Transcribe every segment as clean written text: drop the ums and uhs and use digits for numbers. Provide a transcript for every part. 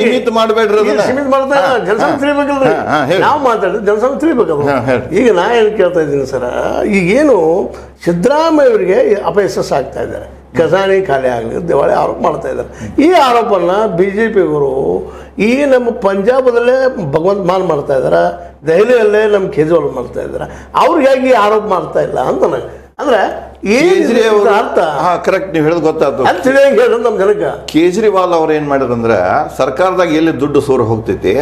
ಸೀಮಿತ ಮಾಡಬೇಡ್ರಿ, ಸೀಮಿತ ಮಾಡ್ತಾ ಜನಸಂಖ್ಯೆ ತಿಳಿಬೇಕಲ್ರಿ. ನಾವು ಮಾತಾಡಿದ್ರೆ ಜನಸಂಖ್ಯೆ ತಿಳಿಬೇಕಲ್ಲ. ಈಗ ನಾ ಏನು ಕೇಳ್ತಾ ಇದ್ದೀನಿ ಸರ, ಈಗೇನು ಸಿದ್ದರಾಮಯ್ಯ ಅವರಿಗೆ ಅಪಯಶಸ್ಸು ಆಗ್ತಾ ಇದ್ದಾರೆ, ಖಜಾನೆ ಖಾಲಿ ಆಗಲಿ ದಿವಾಳಿ ಆರೋಪ ಮಾಡ್ತಾ ಇದ್ದಾರೆ. ಈ ಆರೋಪನ BJPಯವರು ಈ ನಮ್ಮ ಪಂಜಾಬದಲ್ಲೇ ಭಗವಂತ ಮಾನ್ ಮಾಡ್ತಾ ಇದ್ದಾರೆ, ದೆಹಲಿಯಲ್ಲೇ ನಮ್ಮ ಕೇಜ್ರಿವಾಲ್ ಮಾಡ್ತಾ ಇದ್ದಾರೆ. ಅವ್ರಿಗಾಗಿ ಆರೋಪ ಮಾಡ್ತಾ ಇಲ್ಲ ಅಂತ ನನಗೆ. ಅಂದ್ರೆ ಅರ್ಥ ಕರೆಕ್ಟ್, ನೀವು ಹೇಳೋದು ಗೊತ್ತಾಯ್ತು. ಅದು ತಿಳಿಯಂಗೆ ಹೇಳೋದು ನಮ್ಮ ಜನಕ್ಕೆ. ಕೇಜ್ರಿವಾಲ್ ಅವ್ರು ಏನ್ ಮಾಡಿರಂದ್ರ ಸರ್ಕಾರದಾಗ ಎಲ್ಲಿ ದುಡ್ಡು ಸೋರು ಹೋಗ್ತೈತಿ,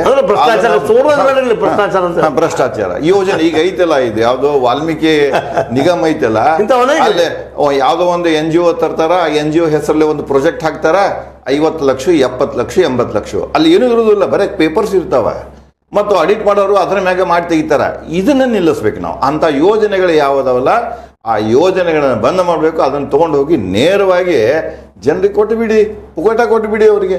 ಭ್ರಷ್ಟಾಚಾರ ಯೋಜನೆ ಈಗ ಐತಲ್ಲ, ಇದು ಯಾವ್ದೋ ವಾಲ್ಮೀಕಿ ನಿಗಮ ಐತಲ್ಲ, ಅಲ್ಲೇ ಯಾವ್ದೋ ಒಂದು NGO ತರ್ತಾರ, NGO ಹೆಸರಲ್ಲಿ ಒಂದು ಪ್ರಾಜೆಕ್ಟ್ ಹಾಕ್ತಾರ, 50 ಲಕ್ಷ 70 ಲಕ್ಷ 80 ಲಕ್ಷ, ಅಲ್ಲಿ ಏನೂ ಇರುವುದಿಲ್ಲ, ಬರೀ ಪೇಪರ್ಸ್ ಇರ್ತಾವ, ಮತ್ತು ಆಡಿಟ್ ಮಾಡೋರು ಅದರ ಮ್ಯಾಗ ಮಾಡಿ ತೆಗಿತಾರ. ಇದನ್ನ ನಿಲ್ಲಿಸ್ಬೇಕು ನಾವು. ಅಂತ ಯೋಜನೆಗಳು ಯಾವುದವಲ್ಲ ಆ ಯೋಜನೆಗಳನ್ನ ಬಂದ್ ಮಾಡಬೇಕು. ಅದನ್ನು ತಗೊಂಡು ಹೋಗಿ ನೇರವಾಗಿ ಜನರಿಗೆ ಕೊಟ್ಟು ಬಿಡಿ, ಪುಕಾಟ ಕೊಟ್ಟು ಬಿಡಿ ಅವರಿಗೆ.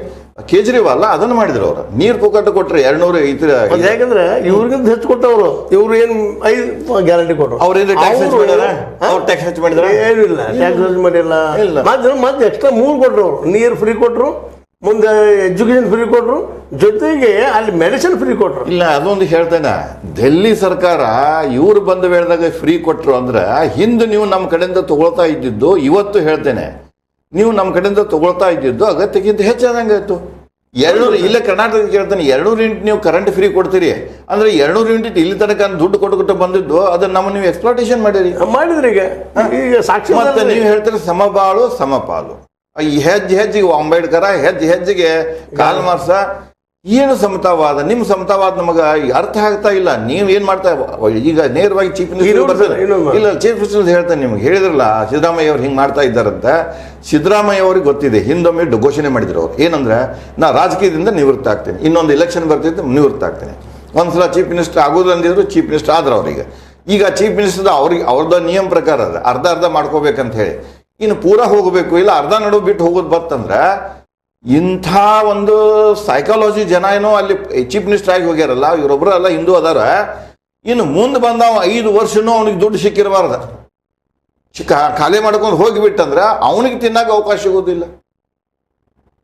ಕೇಜ್ರಿವಾಲ್ ಅದನ್ನು ಮಾಡಿದ್ರು, ಅವರು ನೀರು ಪುಕಾಟ ಕೊಟ್ರೆ 200 ಯಾಕಂದ್ರೆ ಇವ್ರಿಗಿಂತ ಹೆಚ್ಚು ಕೊಟ್ಟವರು. ಇವ್ರು ಏನು 5 ಗ್ಯಾರಂಟಿ ಕೊಟ್ಟರು. ಅವ್ರೇನು ಟ್ಯಾಕ್ಸ್ ಹೆಚ್ಚು ಮಾಡಿದಾರ? ಅವ್ರು ಟ್ಯಾಕ್ಸ್ ಹೆಚ್ಚು ಮಾಡಿದಾರೆ? ಏನಿಲ್ಲ, ಟ್ಯಾಕ್ಸ್ ಹೆಚ್ಚು ಮಾಡಿಲ್ಲ. ಮತ್ತೆ ಎಕ್ಸ್ಟ್ರಾ 3 ಕೊಟ್ಟರು. ಅವರು ನೀರು ಫ್ರೀ ಕೊಟ್ಟರು, ಮುಂದೆ ಎಜುಕೇಶನ್ ಫ್ರೀ ಕೊಟ್ಟರು, ಜೊತೆಗೆ ಅಲ್ಲಿ ಮೆಡಿಸಿನ್ ಫ್ರೀ ಕೊಟ್ಟರು. ಇಲ್ಲ, ಅದೊಂದು ಹೇಳ್ತೇನೆ, ಡೆಲ್ಲಿ ಸರ್ಕಾರ ಇವ್ರು ಬಂದ ವೇಳೆದಾಗ ಫ್ರೀ ಕೊಟ್ಟರು ಅಂದ್ರೆ ಹಿಂದೆ ನೀವು ನಮ್ಮ ಕಡೆಯಿಂದ ತಗೊಳ್ತಾ ಇದ್ದಿದ್ದು, ಇವತ್ತು ಹೇಳ್ತೇನೆ, ನೀವು ನಮ್ಮ ಕಡೆಯಿಂದ ತಗೊಳ್ತಾ ಇದ್ದಿದ್ದು ಅಗತ್ಯಕ್ಕಿಂತ ಹೆಚ್ಚಾದಂಗೆ ಆಯ್ತು. 200 ಇಲ್ಲೇ ಕರ್ನಾಟಕ ಕೇಳ್ತಾನೆ, 200 ಯೂನಿಟ್ ನೀವು ಕರೆಂಟ್ ಫ್ರೀ ಕೊಡ್ತೀರಿ ಅಂದ್ರೆ 200 ಯೂನಿಟ್ ಇಲ್ಲಿ ತನಕ ದುಡ್ಡು ಕೊಟ್ಟು ಬಂದಿದ್ದು ಅದನ್ನ ನಮ್ಮ ನೀವು ಎಕ್ಸ್ಪ್ಲಾಟೇಷನ್ ಮಾಡಿದ್ರಿ. ಈಗ ಸಾಕ್ಷಿ ಮತ್ತೆ ನೀವು ಹೇಳ್ತೀರಿ ಸಮಬಾಳು ಸಮಪಾಲು. ಹೆಜ್ಜೆಗೆ ಅಂಬೇಡ್ಕರ, ಹೆಜ್ಜೆಗೆ ಕಾಲ್ ಮಾರ್ಕ್ಸ. ಏನು ಸಮತಾವಾದ? ನಿಮ್ಮ ಸಮತಾವಾದ ನಮಗ ಅರ್ಥ ಆಗ್ತಾ ಇಲ್ಲ. ನೀವ್ ಏನ್ ಮಾಡ್ತಾ ಈಗ ನೇರವಾಗಿ ಚೀಫ್ ಮಿನಿಸ್ಟರ್ ಇಲ್ಲ, ಚೀಫ್ ಮಿನಿಸ್ಟರ್ ಹೇಳ್ತಾನೆ, ನಿಮ್ಗೆ ಹೇಳಿದ್ರಲ್ಲ ಸಿದ್ದರಾಮಯ್ಯ ಅವ್ರು ಹಿಂಗೆ ಮಾಡ್ತಾ ಇದ್ದಾರಂತ. ಸಿದ್ದರಾಮಯ್ಯ ಅವ್ರಿಗೆ ಗೊತ್ತಿದೆ, ಹಿಂದೊಮ್ಮೆ ಘೋಷಣೆ ಮಾಡಿದ್ರು ಅವ್ರು. ಏನಂದ್ರೆ, ನಾ ರಾಜಕೀಯದಿಂದ ನಿವೃತ್ತ ಆಗ್ತೇನೆ, ಇನ್ನೊಂದು ಎಲೆಕ್ಷನ್ ಬರ್ತಿದ್ದೆ ನಿವೃತ್ತ ಆಗ್ತೇನೆ. ಒಂದ್ಸಲ ಚೀಫ್ ಮಿನಿಸ್ಟರ್ ಆಗೋದು ಅಂದಿದ್ರು, ಚೀಫ್ ಮಿನಿಸ್ಟರ್ ಆದ್ರೆ ಅವ್ರಿಗೆ. ಈಗ ಚೀಫ್ ಮಿನಿಸ್ಟರ್ ಅವ್ರದ್ದು ನಿಯಮ ಪ್ರಕಾರ ಅದ, ಅರ್ಧ ಮಾಡ್ಕೋಬೇಕಂತ ಹೇಳಿ. ಇನ್ನು ಪೂರಾ ಹೋಗಬೇಕು, ಇಲ್ಲ ಅರ್ಧ ನಡುವೆ ಬಿಟ್ಟು ಹೋಗೋದು ಬತ್ತಂದ್ರೆ ಇಂಥ ಒಂದು ಸೈಕಾಲಜಿ ಜನ ಏನೋ ಅಲ್ಲಿ ಚೀಫ್ ಮಿನಿಸ್ಟರ್ ಆಗಿ ಹೋಗ್ಯಾರಲ್ಲ, ಇವರೊಬ್ಬರು ಅಲ್ಲ ಹಿಂದೂ ಅದಾರ. ಇನ್ನು ಮುಂದೆ ಬಂದ 5 ವರ್ಷನೂ ಅವನಿಗೆ ದುಡ್ಡು ಸಿಕ್ಕಿರಬಾರ್ದ, ಖಾಲಿ ಮಾಡ್ಕೊಂಡು ಹೋಗಿಬಿಟ್ಟಂದ್ರೆ ಅವನಿಗೆ ತಿನ್ನಕ್ಕೆ ಅವಕಾಶ ಸಿಗೋದಿಲ್ಲ.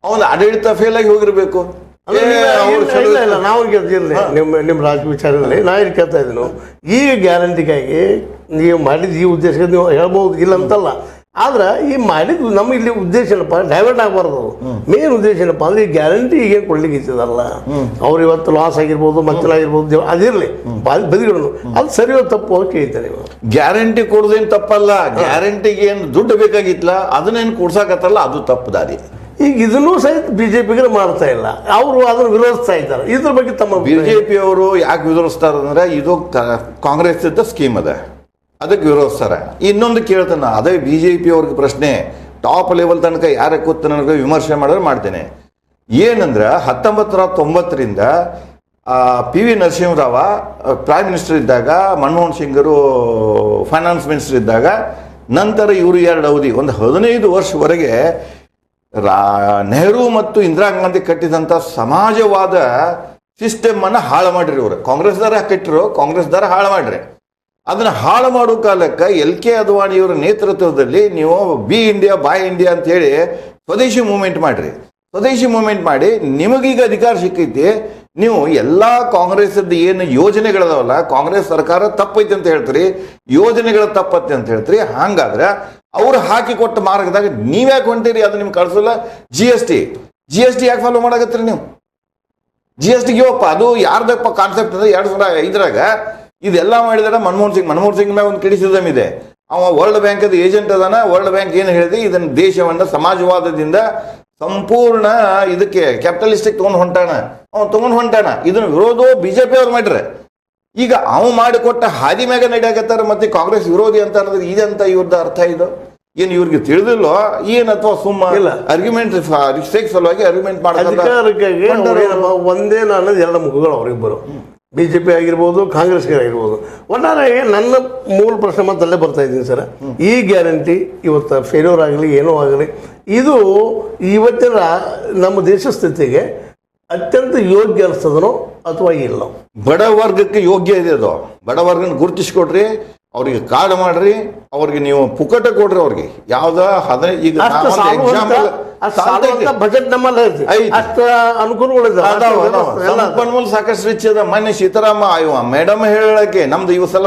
ಅವನ ಆಡಳಿತ ಫೇಲ್ ಆಗಿ ಹೋಗಿರ್ಬೇಕು. ನಾವು ಗೆದ್ದಿರಲಿ ನಿಮ್ಮ ರಾಜಕೀಯ ವಿಚಾರದಲ್ಲಿ ನಾ ಏನು ಕೇಳ್ತಾ ಇದ್ದೀನು, ಈ ಗ್ಯಾರಂಟಿಗಾಗಿ ನೀವು ಮಾಡಿದ ಈ ಉದ್ದೇಶಕ್ಕೆ ನೀವು ಹೇಳ್ಬೋದು, ಇಲ್ಲ ಅಂತಲ್ಲ. ಆದ್ರೆ ಈ ಮಾಡಿದ್ದು ನಮ್ಮ ಇಲ್ಲಿ ಉದ್ದೇಶ ಏನಪ್ಪ, ಡೈವರ್ಟ್ ಆಗಬಾರ್ದು. ಮೇನ್ ಉದ್ದೇಶ ಏನಪ್ಪ ಅಂದ್ರೆ ಈ ಗ್ಯಾರಂಟಿ ಈಗೇನು ಕೊಡ್ಲಿಕ್ಕೆ ಇದ್ದದಲ್ಲ, ಅವ್ರು ಇವತ್ತು ಲಾಸ್ ಆಗಿರ್ಬೋದು, ಮಕ್ಕಳಾಗಿರ್ಬೋದು, ಅದಿರಲಿ ಬದಿಗಳನ್ನು, ಅದು ಸರಿಯೋ ತಪ್ಪು ಅಂತ ಕೇಳ್ತಾರೆ. ಗ್ಯಾರಂಟಿ ಕೊಡೋದೇನು ತಪ್ಪಲ್ಲ, ಗ್ಯಾರಂಟಿಗೆ ಏನು ದುಡ್ಡು ಬೇಕಾಗಿತ್ತಲ್ಲ ಅದನ್ನೇನು ಕೊಡ್ಸಾಕತ್ತಲ್ಲ, ಅದು ತಪ್ಪು ದಾರಿ. ಈಗ ಇದನ್ನೂ ಸಹಿತ BJPಗೆ ಮಾಡ್ತಾ ಇಲ್ಲ, ಅವರು ಅದನ್ನು ವಿರೋಧಿಸ್ತಾ ಇದ್ದಾರೆ. ಇದ್ರ ಬಗ್ಗೆ ತಮ್ಮ BJP ಅವರು ಯಾಕೆ ವಿರೋಧಿಸ್ತಾರೆ ಅಂದ್ರೆ, ಇದು ಕಾಂಗ್ರೆಸ್ ಇದ್ದ ಸ್ಕೀಮ್ ಅದ, ಅದಕ್ಕೆ ವಿರೋಧಿಸ್ತಾರೆ. ಇನ್ನೊಂದು ಕೇಳ್ತಾನೆ, ಅದೇ BJP ಅವ್ರಿಗೆ ಪ್ರಶ್ನೆ, ಟಾಪ್ ಲೆವೆಲ್ ತನಕ ಯಾರೇ ಕೂತು ನನಗೆ ವಿಮರ್ಶೆ ಮಾಡಿದ್ರೆ ಮಾಡ್ತೇನೆ. ಏನಂದ್ರೆ 1990ರಿಂದ PV ನರಸಿಂಹರಾವ ಪ್ರೈಮ್ ಮಿನಿಸ್ಟರ್ ಇದ್ದಾಗ, ಮನಮೋಹನ್ ಸಿಂಗರು ಫೈನಾನ್ಸ್ ಮಿನಿಸ್ಟರ್ ಇದ್ದಾಗ, ನಂತರ ಇವರು 2 ಅವಧಿ ಒಂದು 15 ವರ್ಷವರೆಗೆ ನೆಹರು ಮತ್ತು ಇಂದಿರಾ ಗಾಂಧಿ ಕಟ್ಟಿದಂಥ ಸಮಾಜವಾದ ಸಿಸ್ಟಮ್ ಅನ್ನು ಹಾಳು ಮಾಡಿರಿ. ಇವರು ಕಾಂಗ್ರೆಸ್ದಾರ ಕಟ್ಟಿರು, ಕಾಂಗ್ರೆಸ್ದಾರ ಹಾಳು ಮಾಡ್ರಿ. ಅದನ್ನ ಹಾಳು ಮಾಡೋ ಕಾಲಕ್ಕೆ LK ಅದ್ವಾಣಿಯವರ ನೇತೃತ್ವದಲ್ಲಿ ನೀವು ಬಿ ಇಂಡಿಯಾ ಬಾಯ್ ಇಂಡಿಯಾ ಅಂತ ಹೇಳಿ ಸ್ವದೇಶಿ ಮೂವ್ಮೆಂಟ್ ಮಾಡ್ರಿ. ಸ್ವದೇಶಿ ಮೂವ್ಮೆಂಟ್ ಮಾಡಿ ನಿಮಗೀಗ ಅಧಿಕಾರ ಸಿಕ್ಕೈತಿ. ನೀವು ಎಲ್ಲಾ ಕಾಂಗ್ರೆಸ್ ಏನು ಯೋಜನೆಗಳದಾವಲ್ಲ, ಕಾಂಗ್ರೆಸ್ ಸರ್ಕಾರ ತಪ್ಪೈತಿ ಅಂತ ಹೇಳ್ತೀರಿ, ಯೋಜನೆಗಳ ತಪ್ಪತ್ತೆ ಅಂತ ಹೇಳ್ತೀರಿ. ಹಂಗಾದ್ರೆ ಅವ್ರು ಹಾಕಿ ಕೊಟ್ಟ ಮಾರ್ಗದಾಗ ನೀವ್ಯಾಕೆ ಹೊಂಟಿರಿ? ಅದು ನಿಮ್ಗೆ ಕಳ್ಸಲ್ಲ. GST ಯಾಕೆ ಫಾಲೋ ಮಾಡಕತ್ತೀರಿ ನೀವು? GST ಅದು ಯಾರ್ದಪ್ಪ ಕಾನ್ಸೆಪ್ಟ್ ಅಂದ್ರೆ 2005ರಾಗ ಇದೆಲ್ಲ ಮಾಡಿದಾರೆ ಮನಮೋಹನ್ ಸಿಂಗ್ ಮ್ಯಾಗ ಒಂದು ಕ್ರಿಟಿಸಿಸಮ್ ಇದೆ. ಅವ ವರ್ಲ್ಡ್ ಬ್ಯಾಂಕ್ ಏಜೆಂಟ್ ಅದಾನ. ವರ್ಲ್ಡ್ ಬ್ಯಾಂಕ್ ಏನು ಹೇಳಿದೆ, ಇದನ್ನ ದೇಶವನ್ನ ಸಮಾಜವಾದದಿಂದ ಸಂಪೂರ್ಣ ಇದಕ್ಕೆ ಕ್ಯಾಪಿಟಲಿಸ್ಟಿಕ್ ತಗೊಂಡು ಹೊಂಟಾನ. ಇದನ್ನ ವಿರೋಧ BJP ಅವ್ರು ಮಾಡ್ರೆ. ಈಗ ಅವ ಮಾಡಿಕೊಟ್ಟ ಹಾದಿ ಮ್ಯಾಗ ನಡೆಯಾಕತ್ತಾರ, ಮತ್ತೆ ಕಾಂಗ್ರೆಸ್ ವಿರೋಧಿ ಅಂತ ಅನ್ನೋದು ಇದಂತ ಇವ್ರದ್ದು ಅರ್ಥ. ಇದು ಏನು ಇವ್ರಿಗೆ ತಿಳಿದಿಲ್ಲೋ ಏನ್, ಅಥವಾ ಸುಮ್ಮ ಇಲ್ಲ ಆರ್ಗ್ಯುಮೆಂಟ್ ಸಲುವಾಗಿ ಆರ್ಗ್ಯುಮೆಂಟ್ ಮಾಡ್ತಾರೆ. ಒಂದೇನ ಅನ್ನೋದು 2 ಮುಖಗಳು ಅವರಿಬ್ಬರು, BJP ಆಗಿರ್ಬೋದು, ಕಾಂಗ್ರೆಸ್ಗೆ ಆಗಿರ್ಬೋದು. ಒಟ್ಟಾರೆ ನನ್ನ ಮೂಲ ಪ್ರಶ್ನೆ ಮತ್ತಲ್ಲೇ ಬರ್ತಾ ಇದ್ದೀನಿ ಸರ್. ಈ ಗ್ಯಾರಂಟಿ ಇವತ್ತು ಫೇಲ್ಯೂರ್ ಆಗಲಿ ಏನೋ ಆಗಲಿ, ಇದು ಇವತ್ತಿನ ನಮ್ಮ ದೇಶ ಸ್ಥಿತಿಗೆ ಅತ್ಯಂತ ಯೋಗ್ಯ ಅನಿಸ್ತದನೋ ಅಥವಾ ಇಲ್ಲ? ಬಡ ವರ್ಗಕ್ಕೆ ಯೋಗ್ಯ ಇದೆ. ಅದು ಬಡ ವರ್ಗನ ಗುರುತಿಸ್ಕೊಟ್ರಿ. ಅವ್ರಿಗೆ ಕಾರ್ಡ್ ಮಾಡ್ರಿ, ಅವ್ರಿಗೆ ನೀವು ಪುಕ್ಕಟ ಕೊಡ್ರಿ. ಅವ್ರಿಗೆ ಯಾವ್ದ ಈಗ ಬಜೆಟ್ ನಮ್ಮಲ್ಲಿ ಅಷ್ಟು ಅನುಕೂಲಗಳಿದೆ, ಸಂಪನ್ಮೂಲ ಸಾಕಷ್ಟು ರಿಚ್ ಅದ. ಮೊನ್ನೆ ಸೀತಾರಾಮ ಮೇಡಮ್ ಹೇಳಕ್ಕೆ ನಮ್ದು ಇವ್ ಸಲ